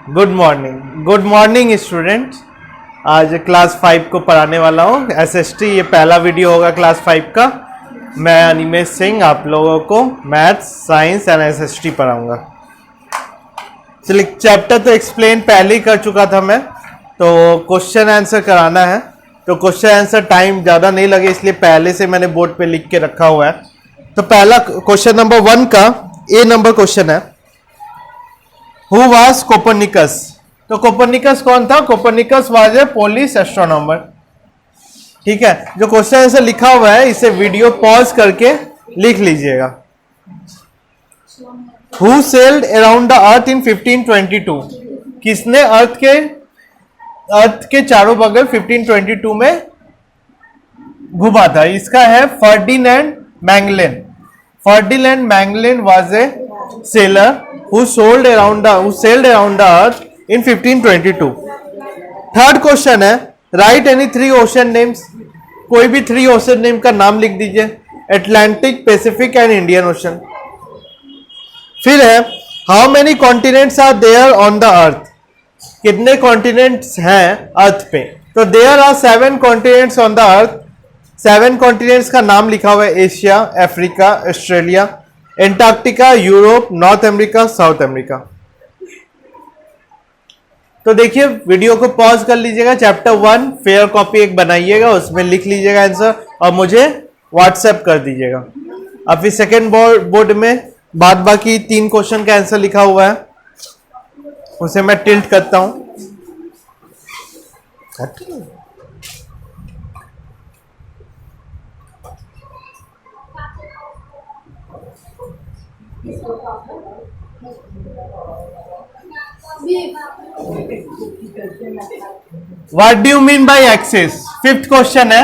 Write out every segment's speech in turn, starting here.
Good morning students. आज class 5 को पढ़ाने वाला हूँ एसएसटी। ये पहला वीडियो होगा क्लास 5 का। मैं अनिमेश सिंह आप लोगों को मैथ्स, साइंस एंड एसएसटी पढ़ाऊंगा। चलिए, चैप्टर तो एक्सप्लेन पहले ही कर चुका था मैं, तो क्वेश्चन आंसर कराना है। तो क्वेश्चन आंसर टाइम ज़्यादा नहीं लगे, इसलिए पहले से मैंने बोर्ड पे लिख के रखा हुआ है। तो पहला क्वेश्चन नंबर 1 का ए नंबर क्वेश्चन है, हु वाज कोपरनिकस। तो कोपरनिकस कौन था? Copernicus was a Polish astronomer. ठीक है, जो क्वेश्चन आंसर लिखा हुआ है इसे वीडियो पॉज करके लिख लीजिएगा। Who sailed around the earth in 1522। किसने अर्थ के चारों बगल 1522 में घुमा था? इसका है Ferdinand Magellan. Ferdinand Magellan was a sailor who sailed around the earth in 1522. Third question है, राइट एनी 3 ओशन नेम्स। कोई भी 3 ओशन नेम का नाम लिख दीजिए, Atlantic, Pacific and Indian Ocean. फिर है, how many continents are there on the earth. कितने कॉन्टिनेंट्स हैं अर्थ पे? तो there are 7 continents on the earth. 7 continents का नाम लिखा हुआ है, Asia, Africa, Australia, Antarctica, Europe, north America, south America. तो देखिए, वीडियो को पॉज कर लीजिएगा। चैप्टर 1 फेयर कॉपी एक बनाइएगा, उसमें लिख लीजिएगा आंसर और मुझे व्हाट्सएप कर दीजिएगा। अब फिर सेकेंड बोर्ड में बाद बाकी 3 क्वेश्चन का आंसर लिखा हुआ है, उसे मैं टिल्ट करता हूं। What do you mean by axis? Fifth question है,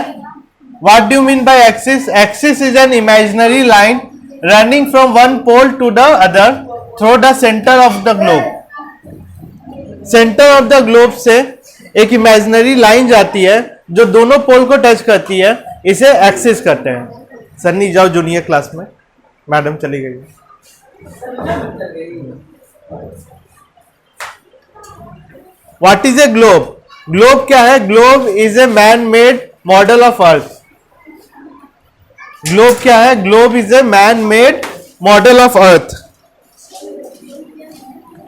what do you mean by axis? Axis is an imaginary line running from one pole to the other through the center of the globe. Center of the globe से एक imaginary line जाती है जो दोनों पोल को touch करती है, इसे एक्सिस कहते हैं। सन्नी जाओ जूनियर क्लास में, मैडम चली गई। What is a globe? Globe क्या है? Globe is a man made model of earth. Globe क्या है? Globe is a man made model of earth.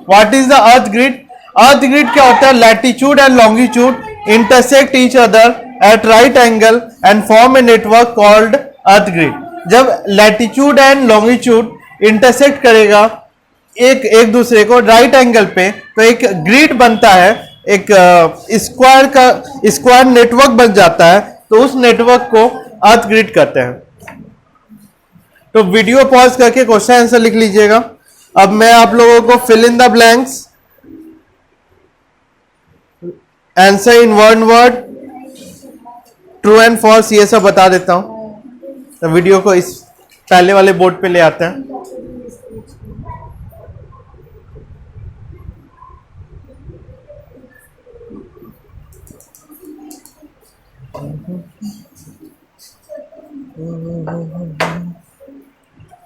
What is the earth grid? Earth grid क्या होता है? Latitude and longitude intersect each other at right angle and form a network called earth grid. जब latitude and longitude intersect करेगा एक दूसरे को right angle पे, तो एक ग्रिड बनता है, एक स्क्वायर नेटवर्क बन जाता है। तो उस नेटवर्क को अर्थ ग्रिड कहते हैं। तो वीडियो पॉज करके क्वेश्चन आंसर लिख लीजिएगा। अब मैं आप लोगों को fill in the blanks, answer in one word, true and false, ये सब बता देता हूं। तो वीडियो को इस पहले वाले बोर्ड पे ले आते हैं।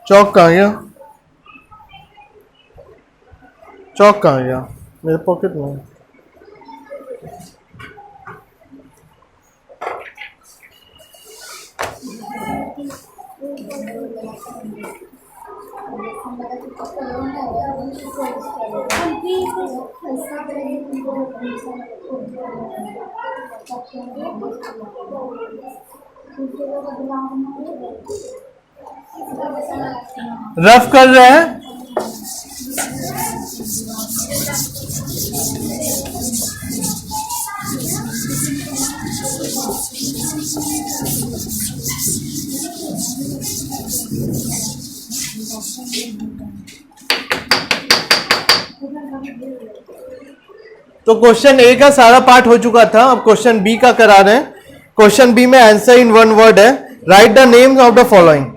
चौक कहाँ गया? चौक कहाँ गया? मेरे पॉकेट में। रफ कर रहे हैं। तो क्वेश्चन ए का सारा पार्ट हो चुका था, अब क्वेश्चन बी का करा रहे हैं। क्वेश्चन बी में आंसर इन वन वर्ड है, right the names of the following.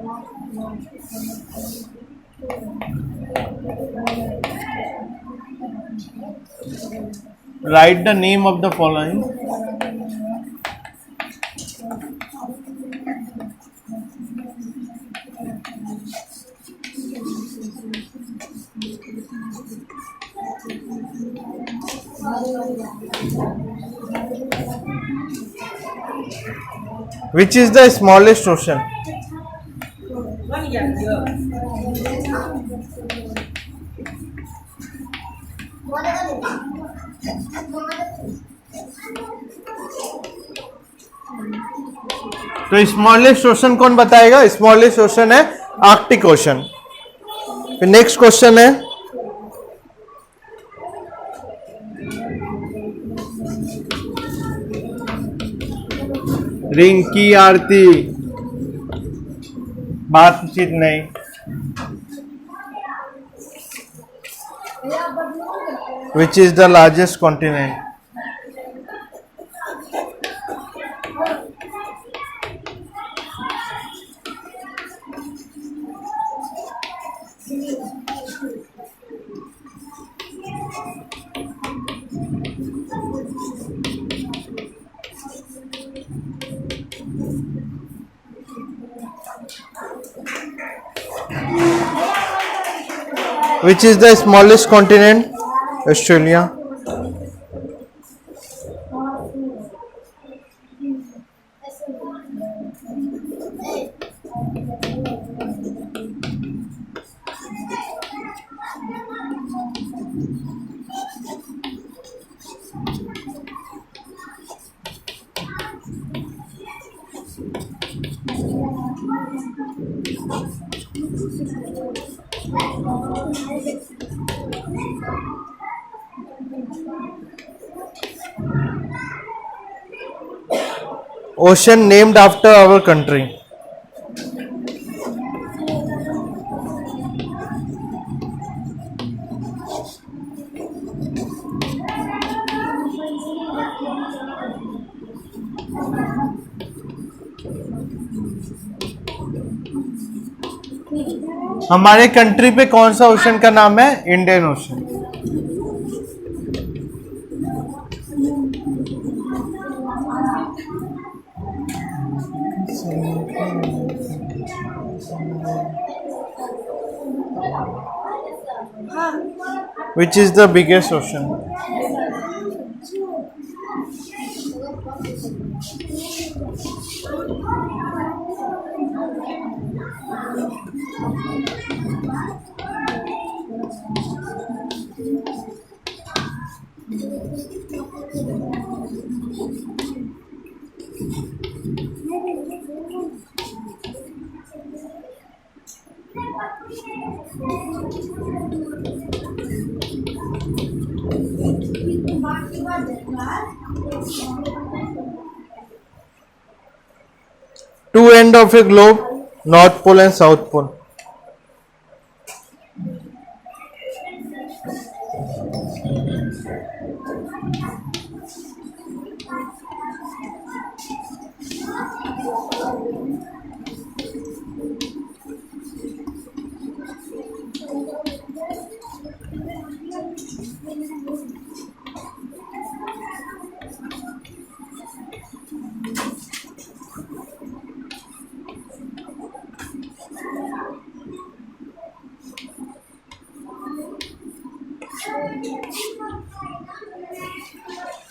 Write the name of the following. Which is the smallest ocean? तो स्मॉलेस्ट ओशन कौन बताएगा? स्मॉलेस्ट ओशन है आर्कटिक ओशन। फिर नेक्स्ट क्वेश्चन है, रिंकी आरती, बातचीत नहीं। विच is the largest continent? Which is the smallest continent? Australia. Ocean named after our country. हमारे country पे कौन सा ओशन का नाम है? Indian ocean. Which is the biggest ocean? Two end of a globe, North Pole and South Pole.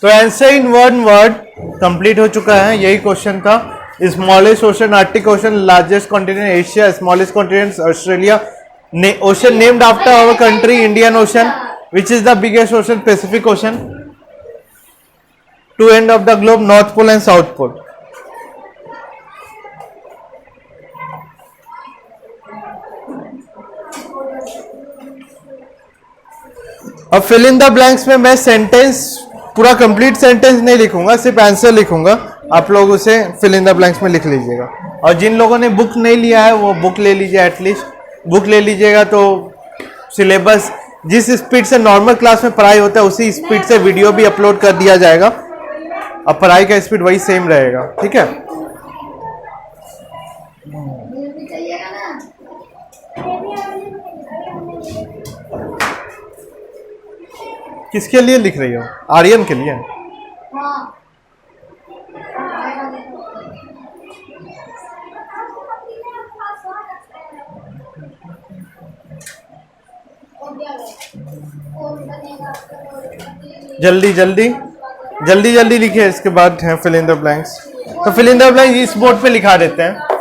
तो answer in one word complete हो चुका है, यही क्वेश्चन था। Smallest ocean Arctic Ocean, largest continent Asia, smallest continent Australia, ocean named after our country Indian Ocean, which is the biggest ocean Pacific Ocean, two end of the globe North Pole and South Pole. अब fill in the blanks में मैं sentence पूरा complete sentence नहीं लिखूंगा, सिर्फ answer लिखूंगा, आप लोग उसे फिल इन द ब्लैंक्स में लिख लीजिएगा। और जिन लोगों ने बुक नहीं लिया है वो बुक ले लीजिए, एटलीस्ट बुक ले लीजिएगा तो सिलेबस जिस स्पीड से नॉर्मल क्लास में पढ़ाई होता है उसी स्पीड से वीडियो भी अपलोड कर दिया जाएगा, अब पढ़ाई का स्पीड वही सेम रहेगा, ठीक है। किसके लिए लिख रही हो? आर्यन के लिए? जल्दी जल्दी जल्दी जल्दी लिखिए, इसके बाद है फिल इन द ब्लैंक्स। तो फिल इन द ब्लैंक्स इस बोर्ड पे लिखा देते हैं।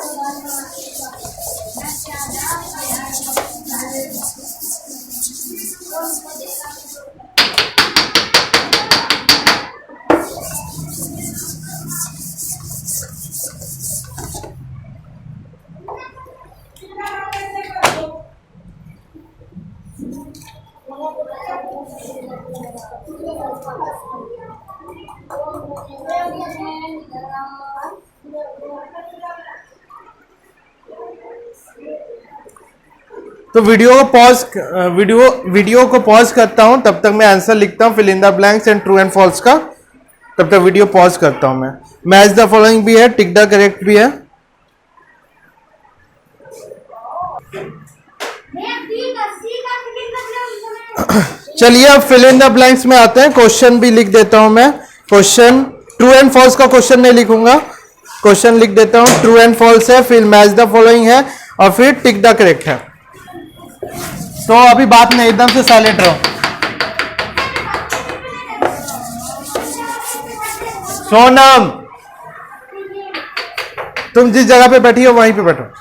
तो वीडियो को पॉज करता हूं, तब तक मैं आंसर लिखता हूं fill in the blanks and true and false का। तब तक वीडियो पॉज करता हूं मैं। मैच द फॉलोइंग भी है, टिक द करेक्ट भी है। चलिए अब फिल इन द ब्लैंक्स में आते हैं। क्वेश्चन भी लिख देता हूं मैं। क्वेश्चन ट्रू एंड फॉल्स का क्वेश्चन नहीं लिखूंगा, क्वेश्चन लिख देता हूं। ट्रू एंड फॉल्स है, फिर मैच द फॉलोइंग है और फिर टिक द करेक्ट है। तो अभी बात नहीं, एकदम से साइलेंट रहो। सोनम, तुम जिस जगह पे बैठी हो वहीं पे बैठो।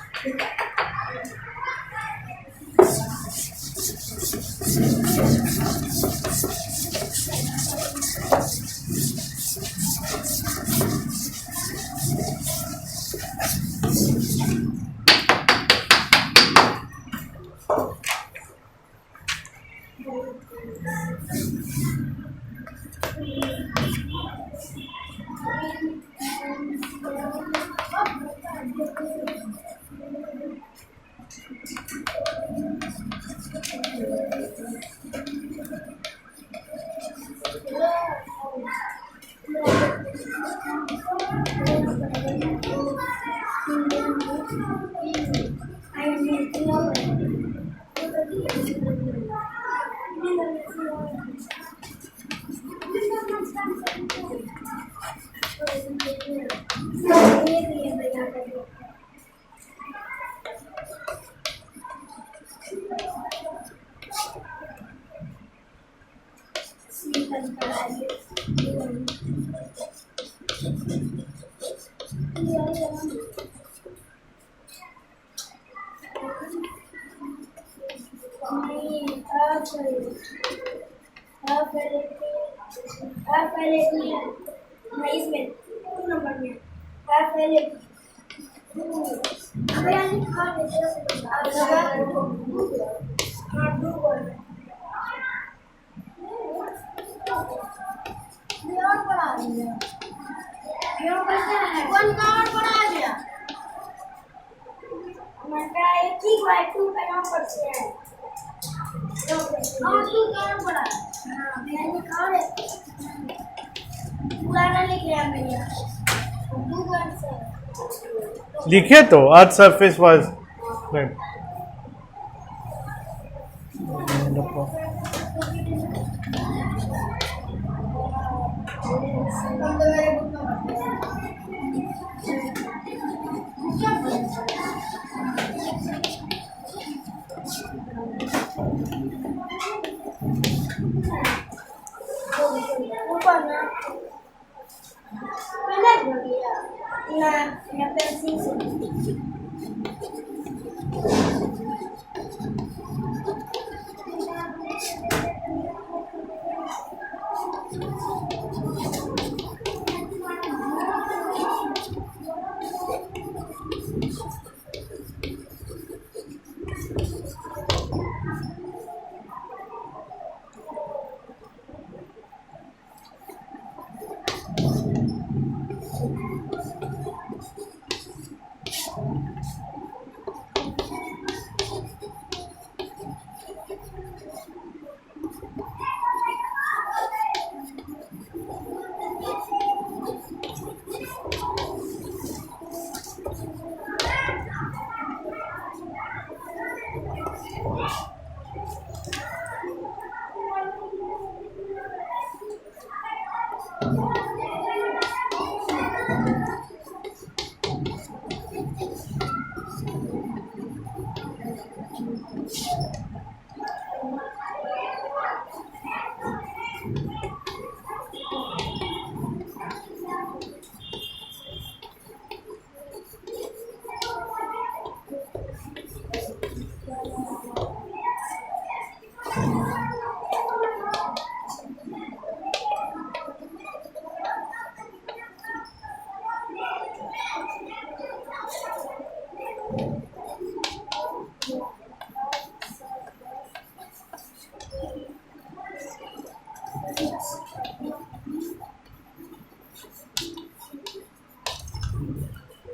लिखे तो earth surface was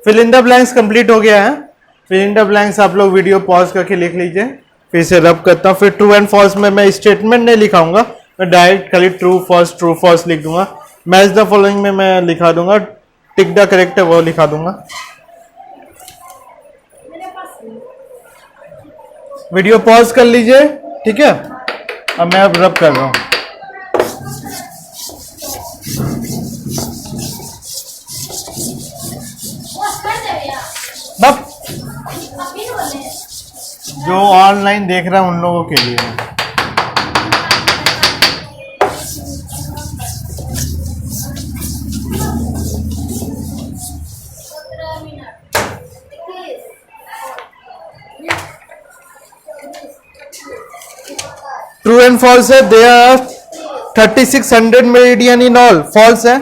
fill in the blanks complete हो गया है। फिल इन द ब्लैंक्स आप लोग वीडियो पॉज करके लिख लीजिए। फिर से रब करता हूँ। फिर ट्रू एंड फॉल्स में मैं स्टेटमेंट नहीं लिखाऊंगा, मैं डायरेक्ट खाली ट्रू फॉल्स लिख दूंगा। मैच द फॉलोइंग में मैं लिखा दूंगा, टिक द करेक्ट है वो लिखा दूंगा। वीडियो पॉज कर लीजिए, ठीक है। अब मैं अब रब कर रहा हूं। बस जो ऑनलाइन देख रहा है उन लोगों के लिए है। ट्रू एंड फॉल्स है। They are 3600 meridian in all. False है।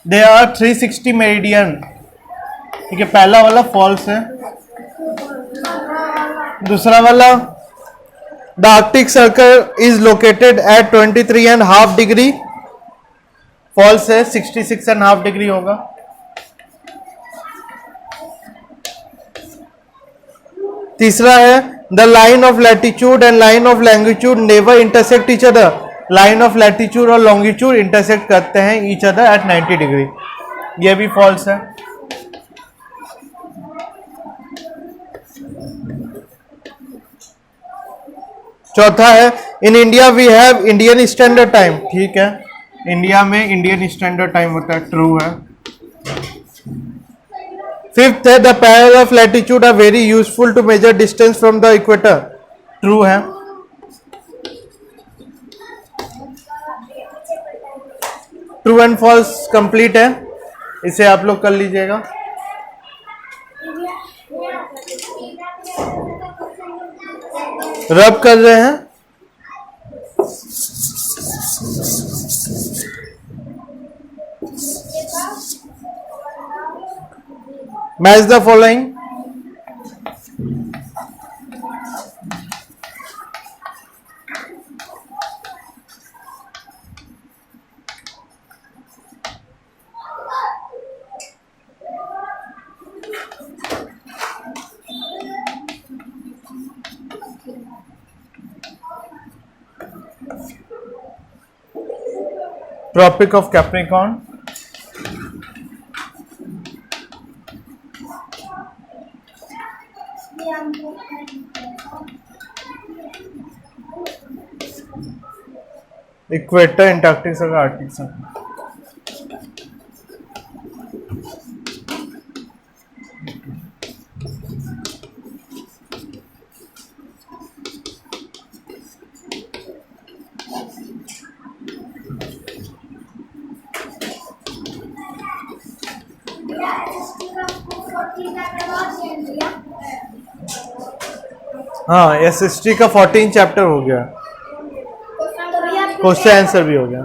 They are 360 meridian. ठीक है, पहला वाला फॉल्स है। दूसरा वाला the arctic circle is located at 23.5 degree. False है, 66.5 डिग्री होगा। तीसरा है the line of latitude and line of longitude never intersect each other. Line of latitude और लॉन्गिट्यूड इंटरसेक्ट करते हैं ईच अदर एट 90 डिग्री। यह भी फॉल्स है। चौथा है in India we have Indian Standard Time. ठीक है, इंडिया में इंडियन स्टैंडर्ड टाइम होता है। ट्रू है। फिफ्थ है the parallel of latitude are very useful to measure distance from the equator. True है। ट्रू एंड फॉल्स कंप्लीट है, इसे आप लोग कर लीजिएगा। रब कर रहे हैं। Match the following. Tropic of Capricorn, equator, Antarctic circle, Arctic circle. हाँ, एसएसटी का 14 चैप्टर हो गया। क्वेश्चन आंसर भी हो गया।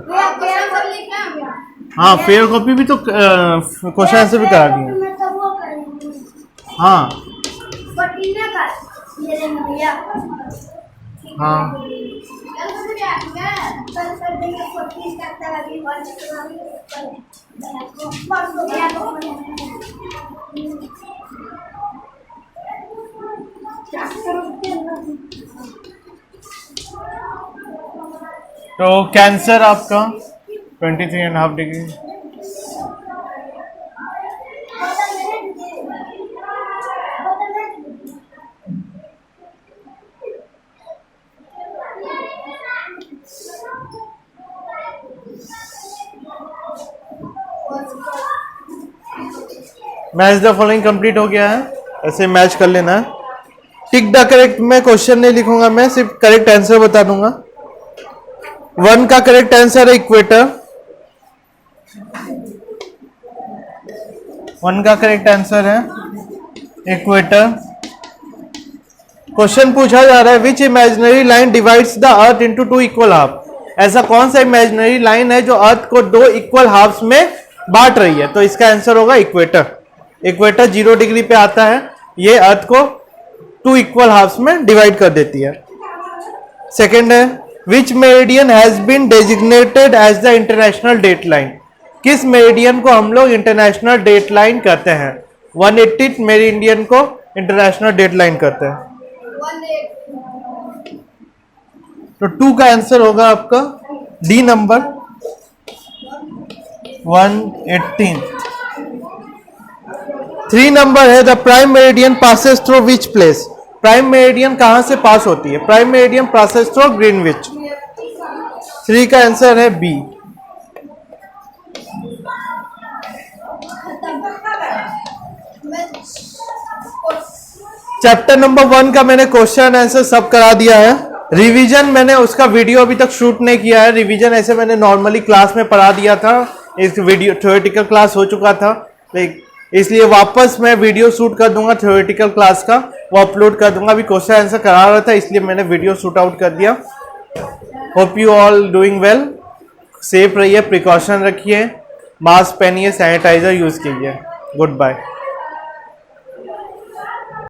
हाँ, फेयर कॉपी भी तो क्वेश्चन आंसर भी करा दिया। हाँ हाँ, तो कैंसर आपका 23.5 degree. Match the following complete हो गया है, ऐसे मैच कर लेना है। टिक द करेक्ट में क्वेश्चन नहीं लिखूंगा, मैं सिर्फ करेक्ट आंसर बता दूंगा। 1 का करेक्ट आंसर है इक्वेटर। 1 का करेक्ट आंसर है इक्वेटर। क्वेश्चन पूछा जा रहा है which imaginary line divides the earth into 2 equal half. ऐसा कौन सा इमेजिनरी लाइन है जो अर्थ को 2 इक्वल हाफ्स में बांट रही है? तो इसका आंसर होगा इक्वेटर। इक्वेटर 0 डिग्री पे आता है, ये अर्थ को 2 इक्वल हाफ्स में डिवाइड कर देती है। सेकेंड है which meridian has been designated as the international date line. किस मेरिडियन को हम लोग इंटरनेशनल डेट लाइन कहते हैं? 180 मेरिडियन को इंटरनेशनल डेट लाइन कहते हैं। तो 2 का आंसर होगा आपका डी नंबर 118। 3 नंबर है the prime meridian passes through which place. Prime meridian कहां से पास होती है? Prime meridian passes through Greenwich. 3 का आंसर है बी। चैप्टर नंबर 1 का मैंने क्वेश्चन आंसर सब करा दिया है। रिवीजन मैंने उसका वीडियो अभी तक शूट नहीं किया है। रिवीजन ऐसे मैंने नॉर्मली क्लास में पढ़ा दिया था, इस वीडियो थ्योरेटिकल क्लास हो चुका था, इसलिए वापस मैं वीडियो शूट कर दूंगा थ्योरेटिकल क्लास का, वो अपलोड कर दूंगा। अभी क्वेश्चन आंसर करा रहा था इसलिए मैंने वीडियो शूट आउट कर दिया। Hope you all doing well. Safe रहिए, प्रिकॉशन रखिए, मास्क पहनिए, सैनिटाइजर यूज कीजिए। Good bye.